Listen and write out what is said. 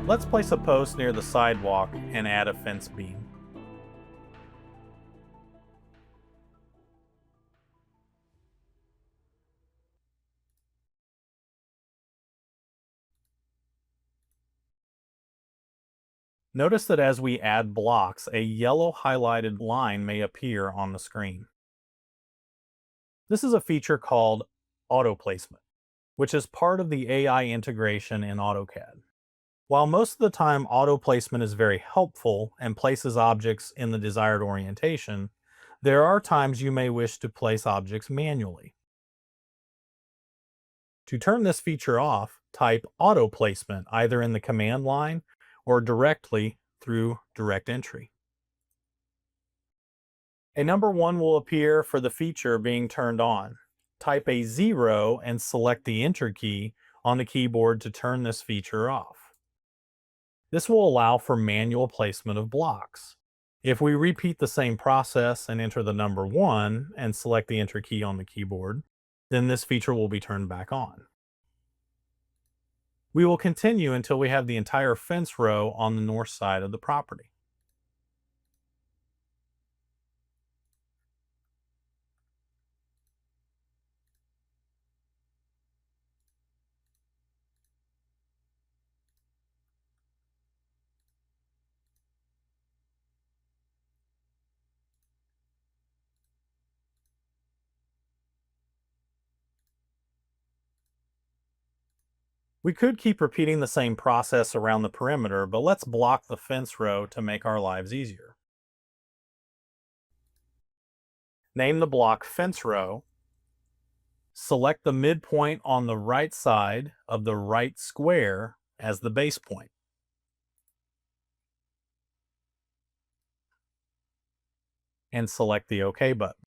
Let's place a post near the sidewalk and add a fence beam. Notice that as we add blocks, a yellow highlighted line may appear on the screen. This is a feature called auto placement, which is part of the AI integration in AutoCAD. While most of the time auto placement is very helpful and places objects in the desired orientation, there are times you may wish to place objects manually. To turn this feature off, type auto placement either in the command line or directly through direct entry. A number 1 will appear for the feature being turned on. Type a 0 and select the Enter key on the keyboard to turn this feature off. This will allow for manual placement of blocks. If we repeat the same process and enter the number 1 and select the Enter key on the keyboard, then this feature will be turned back on. We will continue until we have the entire fence row on the north side of the property. We could keep repeating the same process around the perimeter, but let's block the fence row to make our lives easier. Name the block fence row. Select the midpoint on the right side of the right square as the base point. And select the OK button.